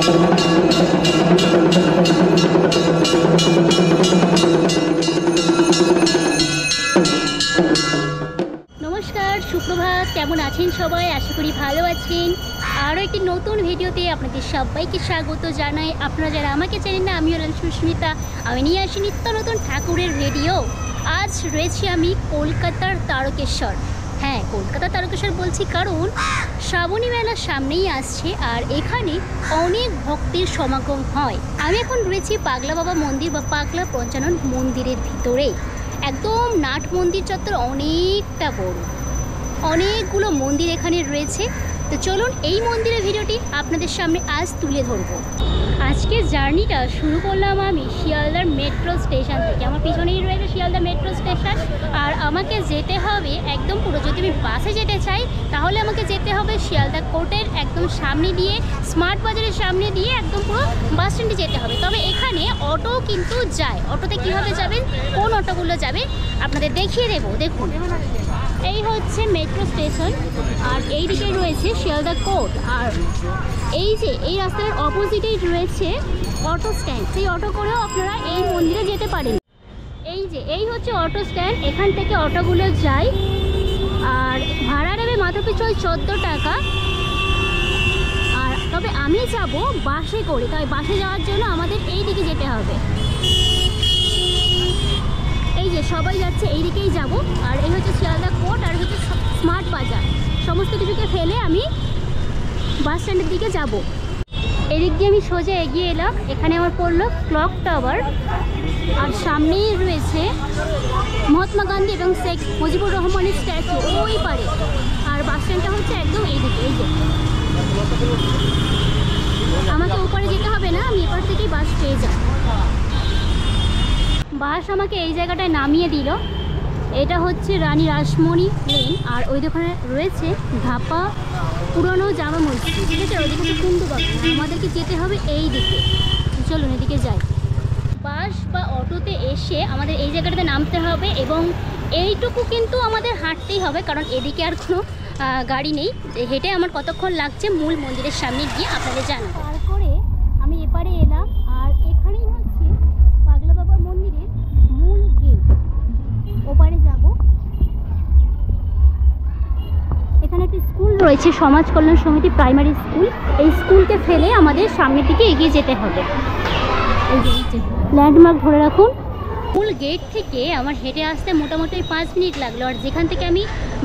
নমস্কার, সুপ্রভাত। কেমন আছেন সবাই? আশা করি ভালো আছেন। আরও একটি নতুন ভিডিওতে আপনাদের সবাইকে স্বাগত জানাই। আপনারা যারা আমাকে চেনেন না, আমি হলাম সুস্মিতা। আমি নিয়ে আসি নিত্য নতুন ঠাকুরের ভিডিও। আজ রয়েছি আমি কলকাতার তারকেশ্বর। হ্যাঁ, কলকাতার তারকেশ্বর বলছি কারণ শ্রাবণী মেলার সামনেই আসছে আর এখানে অনেক ভক্তের সমাগম হয়। আমি এখন রয়েছি পাগলা বাবা মন্দির বা পাগলা পঞ্চানন মন্দিরের ভিতরে। একদম নাট মন্দির চত্বর অনেকটা বড়, অনেকগুলো মন্দির এখানে রয়েছে। তো চলুন এই মন্দিরের ভিডিওটি আপনাদের সামনে আজ তুলে ধরবো। আজকের জার্নিটা শুরু করলাম আমি শিয়ালদার মেট্রো স্টেশন থেকে। আমার পিছনেই রয়েছে শিয়ালদা মেট্রো স্টেশন আর আমাকে যেতে হবে একদম পুরো, যদি আমি বাসে যেতে চাই তাহলে আমাকে যেতে হবে শিয়ালদা কোর্টের একদম সামনে দিয়ে, স্মার্ট বাজারের সামনে দিয়ে একদম পুরো বাস স্ট্যান্ডে যেতে হবে। তবে এখানে অটো কিন্তু যায়। অটোতে কীভাবে যাবেন, কোন অটোগুলো যাবে আপনাদের দেখিয়ে দেবো। দেখুন, এই হচ্ছে মেট্রো স্টেশন আর এই দিকে রয়েছে শিয়ালদা কোর্ট। আর এই যে এই রাস্তার অপোজিটেই রয়েছে অটো স্ট্যান্ড। সেই অটো করেও আপনারা এই মন্দিরে যেতে পারেন। এই যে এই হচ্ছে অটো স্ট্যান্ড, এখান থেকে অটোগুলো যায় আর ভাড়া নেবে মাত্র পিছু 14 টাকা। আর তবে আমি যাব বাসে করে, তাই বাসে যাওয়ার জন্য আমাদের এই দিকে যেতে হবে। এই যে সবাই যাচ্ছে এই দিকেই যাব। আর এই হচ্ছে শিয়ালদা কোর্ট আর হচ্ছে স্মার্ট বাজার। সমস্ত কিছুকে ফেলে আমি বাস স্ট্যান্ডের দিকে যাব। এদিক দিয়ে আমি সোজা এগিয়ে এলাম, এখানে আমার পড়লো ক্লক টাওয়ার আর সামনেই রয়েছে মহাত্মা গান্ধী এবং শেখ মুজিবুর রহমানের স্ট্যাচু ওই পারে। আর বাস স্ট্যান্ডটা হচ্ছে একদম এইদিকে। এই যে আমাকে ওপারে যেতে হবে না, আমি এপার থেকেই বাস পেয়ে যাব। বাস আমাকে এই জায়গাটায় নামিয়ে দিল। এটা হচ্ছে রানী রাসমণি লেন আর ওই দোকানে রয়েছে ধাপা পুরনো জামা মসজিদ। ঠিক আছে, ওইদিকে হচ্ছে কুন্ডু বাগান। আমাদেরকে যেতে হবে এই দিকে। চলুন এদিকে যাই। বাস বা অটোতে এসে আমাদের এই জায়গাটাতে নামতে হবে এবং এইটুকু কিন্তু আমাদের হাঁটতেই হবে, কারণ এদিকে আর কোনো গাড়ি নেই। হেঁটে আমার কতক্ষণ লাগছে মূল মন্দিরের সামনে গিয়ে আপনাদের জানাবো। তারপরে আমি এপারে এলাম আর এখানেই হচ্ছে পাগলা বাবা মন্দিরের মূল গেট। ওপারে যাব। এখানে একটি স্কুল রয়েছে, সমাজ কল্যাণ সমিতি প্রাইমারি স্কুল। এই স্কুলকে ফেলে আমাদের সামনের দিকে এগিয়ে যেতে হবে। এই যে ল্যান্ডমার্ক ধরে রাখুন। মূল গেট থেকে আমার হেঁটে আসতে মোটামুটি 5 মিনিট লাগলো। আর যেখান থেকে আমি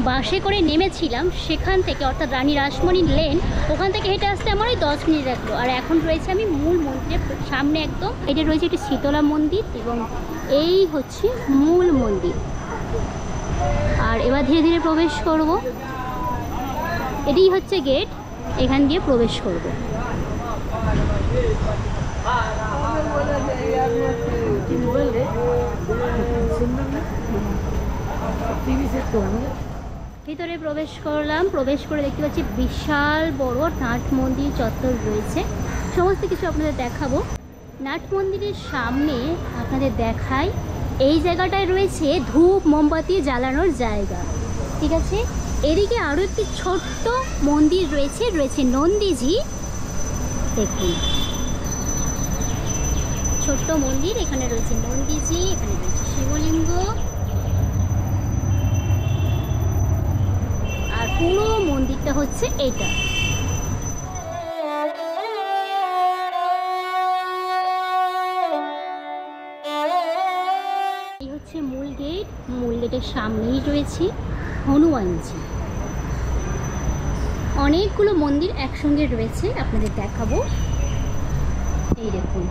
বাসে করে নেমেছিলাম সেখান থেকে, অর্থাৎ রানী রাসমণি লেন, ওখান থেকে হেঁটে আসতে আমার ওই 10 মিনিট লাগলো। আর এখন রয়েছে আমি মূল মন্দিরের সামনে একদম। এটা রয়েছে একটি শীতলা মন্দির এবং এই হচ্ছে মূল মন্দির। আর এবার ধীরে ধীরে প্রবেশ করব। এটাই হচ্ছে গেট, এখান দিয়ে প্রবেশ করব। ভিতরে প্রবেশ করলাম। প্রবেশ করে দেখতে পাচ্ছি বিশাল বড় নাট মন্দির চত্বর রয়েছে। সমস্ত কিছু আপনাদের দেখাবো। নাট মন্দিরের সামনে আপনাদের দেখাই, এই জায়গাটায় রয়েছে ধূপ মোমবাতি জ্বালানোর জায়গা। ঠিক আছে, এদিকে আরও একটি ছোট্ট মন্দির রয়েছে নন্দীজি। দেখুন, ছোট্ট মন্দির, এখানে রয়েছে নন্দীজি, এখানে রয়েছে শিবলিঙ্গ। আর পুরো মন্দিরটা হচ্ছে এইটা। এই হচ্ছে মূল গেট। মূল গেটের সামনেই রয়েছে হনুমানজি। অনেকগুলো মন্দির একসঙ্গে রয়েছে, আপনাদের দেখাবো। এই দেখুন,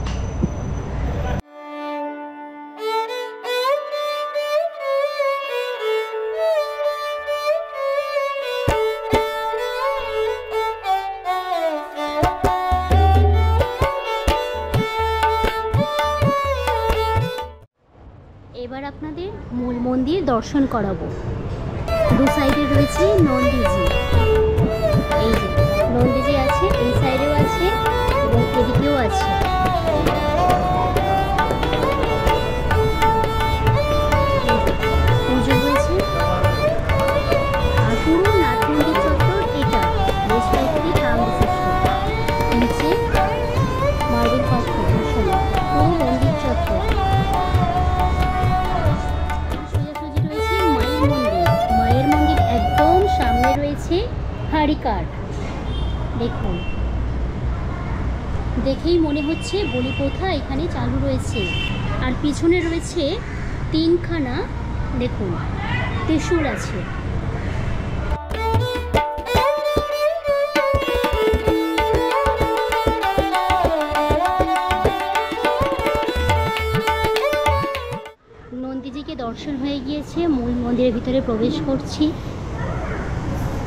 এবার আপনাদের মূল মন্দির দর্শন করাবো। দু সাইডে রয়েছে নন্দীজি। এই যে নন্দীজি আছে, এই সাইডেও আছে এবং এদিকেও আছে। পুজো হয়েছে আর পুরো নাট মন্দির চত্বর এটা বেশ কয়েকটি ধাম বিশিষ্ট। নিচে কার্ড দেখুন, দেখেই মনে হচ্ছে বলি প্রথা এখানে চালু রয়েছে। আর পিছনে রয়েছে 3খানা দেখুন ত্রিশূল আছে। নন্দীজিকে দর্শন হয়ে গিয়েছে, মূল মন্দিরের ভিতরে প্রবেশ করছি।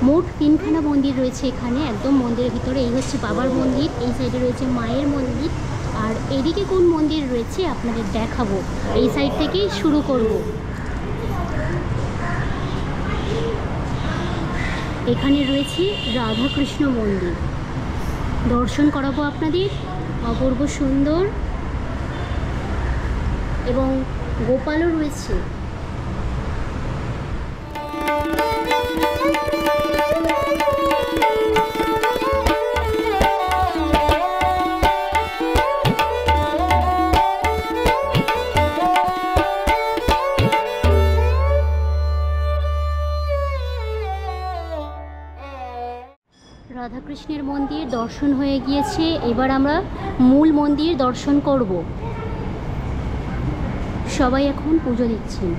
মোট 3খানা মন্দির রয়েছে এখানে, একদম মন্দিরের ভিতরে। এই হচ্ছে বাবার মন্দির, এই সাইডে রয়েছে মায়ের মন্দির, আর এদিকে কোন মন্দির রয়েছে আপনাদের দেখাবো। এই সাইড থেকেই শুরু করব। এখানে রয়েছে রাধাকৃষ্ণ মন্দির, দর্শন করাবো আপনাদের। অপূর্ব সুন্দর, এবং গোপালও রয়েছে। রাধাকৃষ্ণের মন্দির দর্শন হয়ে গিয়েছে, এবার আমরা মূল মন্দির দর্শন করব। সবাই এখন পুজো দিচ্ছেন।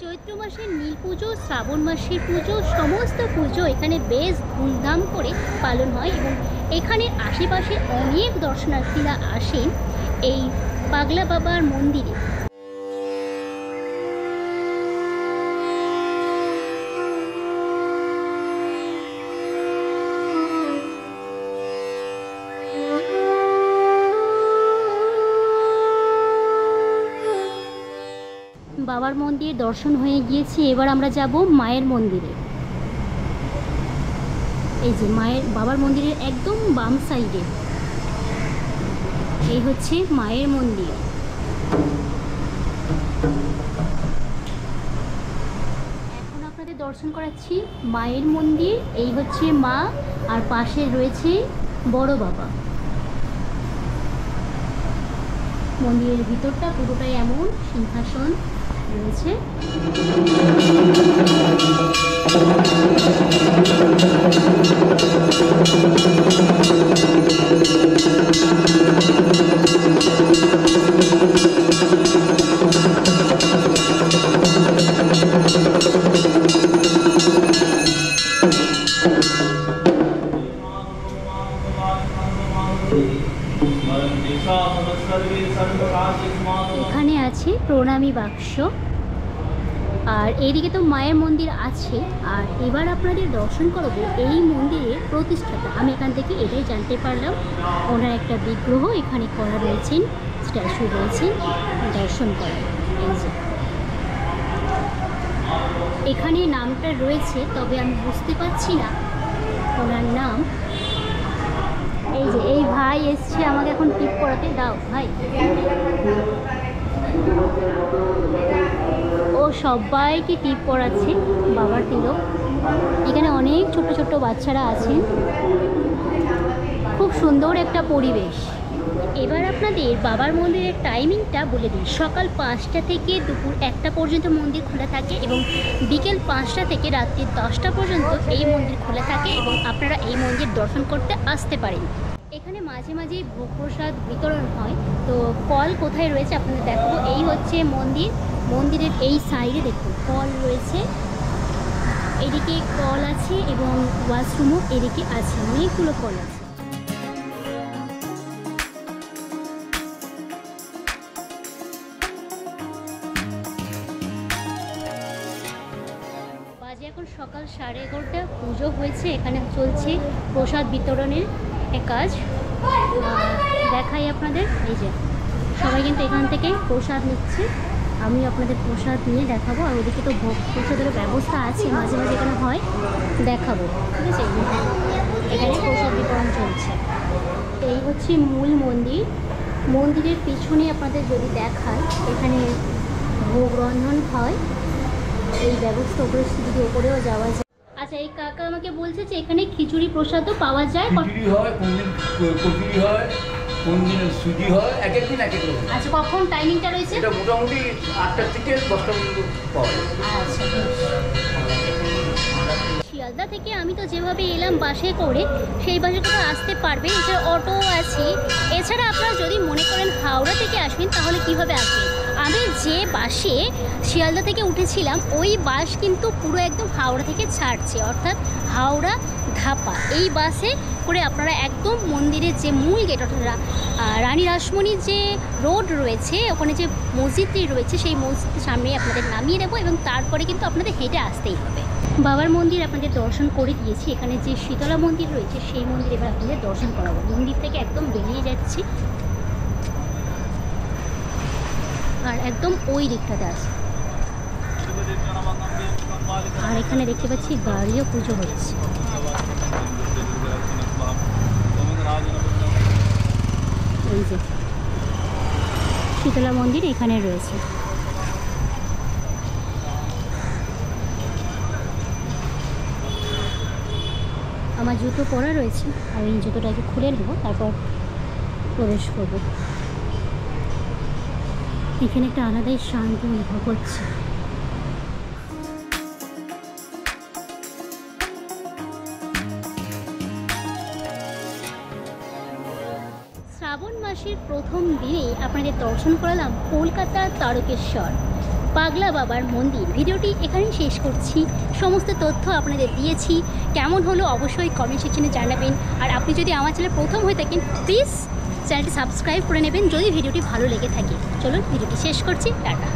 চৈত্র মাসের নীল পুজো, শ্রাবণ মাসের পুজো, সমস্ত পুজো এখানে বেশ ধুমধাম করে পালন হয়, এবং এখানের আশেপাশে অনেক দর্শনার্থীরা আসেন এই পাগলা বাবার মন্দিরে। বাবার মন্দির দর্শন হয়ে গিয়েছে, এবার আমরা যাব মায়ের মন্দিরে। এই যে বাবার মন্দিরের একদম বাম সাইডে এই হচ্ছে মায়ের মন্দির। এখন আপনাদের দর্শন করাচ্ছি মায়ের মন্দির। এই হচ্ছে মা, আর পাশে রয়েছে বড় বাবা। মন্দিরের ভিতরটা পুরোটাই এমন সিংহাসন রয়েছে। এখানে আছে প্রণামী বাক্স, আর এইদিকে তো মায়ের মন্দির আছে। আর এবার আপনাদের দর্শন করাবো এই মন্দিরের প্রতিষ্ঠাতা। আমি এখান থেকে এটাই জানতে পারলাম, ওনার একটা বিগ্রহ এখানে করা রয়েছেন, স্ট্যাচু রয়েছেন, দর্শন করা। এই যে এখানে নামটা রয়েছে, তবে আমি বুঝতে পারছি না ওনার নাম। এই যে এই ভাই এসছে আমাকে এখন টিপ করাতে। দাও ভাই। ও সবাইকে টিপ পড়াচ্ছে বাবার তিলক। এখানে অনেক ছোট ছোট বাচ্চারা আছেন, খুব সুন্দর একটা পরিবেশ। এবার আপনাদের বাবার মন্দিরের টাইমিংটা বলে দিই। সকাল 5টা থেকে দুপুর 1টা পর্যন্ত মন্দির খোলা থাকে, এবং বিকেল 5টা থেকে রাত্রি 10টা পর্যন্ত এই মন্দির খোলা থাকে, এবং আপনারা এই মন্দির দর্শন করতে আসতে পারেন। এখানে মাঝে মাঝে ভোগ প্রসাদ বিতরণ হয়। তো কল কোথায় রয়েছে আপনাদের দেখাবো। এই হচ্ছে মন্দির, মন্দিরের এই সাইডে দেখুন কল রয়েছে, এদিকে কল আছে, এবং ওয়াশরুমও এদিকে আছে, অনেকগুলো কল আছে। বাজে এখন সকাল 11:30, পুজো হয়েছে, এখানে চলছে প্রসাদ বিতরণের কাজ। দেখাই আপনাদের, এই যে সবাই কিন্তু এখান থেকে প্রসাদ নিচ্ছে। আমি আপনাদের প্রসাদ নিয়ে দেখাবো, আর ওদিকে তো ভোগ প্রসাদের ব্যবস্থা আছে, মাঝে মাঝে এখানে হয়, দেখাবো। ঠিক আছে, এখানে প্রসাদ বিতরণ চলছে। এই হচ্ছে মূল মন্দির, মন্দিরের পিছনে আপনাদের যদি দেখায়, এখানে ভোগ রন্ধন হয়, এই ব্যবস্থা উপরে সিঁড়ি ওপরেও যাওয়া যায়। আচ্ছা, এই কাকা আমাকে বলছে যে এখানে খিচুড়ি প্রসাদও পাওয়া যায়। খিচুড়ি হয়, কোনদিন কচুরি হয়, কোনদিন সুজি হয়, এক এক দিন এক এক রকম। আচ্ছা, কখন টাইমিংটা রয়েছে? এটা মোটামুটি 8টা থেকে 10টা পর্যন্ত পাওয়া যায়। আচ্ছা, শিয়ালদা থেকে আমি তো যেভাবে এলাম বাসে করে, সেই বাসে তো আসতে পারবেন, এছাড়া অটো আছে। এছাড়া আপনারা যদি মনে করেন হাওড়া থেকে আসবেন তাহলে কিভাবে আসবেন? আমি যে বাসে শিয়ালদা থেকে উঠেছিলাম ওই বাস কিন্তু পুরো একদম হাওড়া থেকে ছাড়ছে, অর্থাৎ হাওড়া ধাপা। এই বাসে করে আপনারা একদম মন্দিরের যে মূল গেট, অর্থাৎ রানী রাসমণির যে রোড রয়েছে, ওখানে যে মসজিদটি রয়েছে, সেই মসজিদের সামনে আপনাদের নামিয়ে দেবো এবং তারপরে কিন্তু আপনাদের হেঁটে আসতেই হবে। বাবার মন্দির আপনাদের দর্শন করে দিয়েছি। এখানে যে শীতলা মন্দির রয়েছে সেই মন্দির এবার আপনাদের দর্শন করাবো। মন্দির থেকে একদম বেরিয়ে যাচ্ছি আর একদম ওই দিকটাতে আসি। আর এখানে দেখতে পাচ্ছি গাড়িও পুজো হচ্ছে। এই যে শীতলা মন্দির এখানে রয়েছে। আমার জুতো পরা রয়েছে, আর এই জুতোটাকে খুলে নেব, তারপর প্রবেশ করব। এখানে একটা আলাদাই শান্তি অনুভব হচ্ছে। শ্রাবণ মাসের প্রথম দিনেই আপনাদের দর্শন করালাম কলকাতার তারকেশ্বর পাগলা বাবার মন্দির। ভিডিওটি এখানেই শেষ করছি। সমস্ত তথ্য আপনাদের দিয়েছি। কেমন হলো অবশ্যই কমেন্ট সেকশনে জানাবেন। আর আপনি যদি আমার চ্যানেল প্রথম হয়ে থাকেন, প্লিজ চ্যানেলটি সাবস্ক্রাইব করে নেবেন যদি ভিডিওটি ভালো লেগে থাকে। চলুন ভিডিওটি শেষ করছি। টাটা।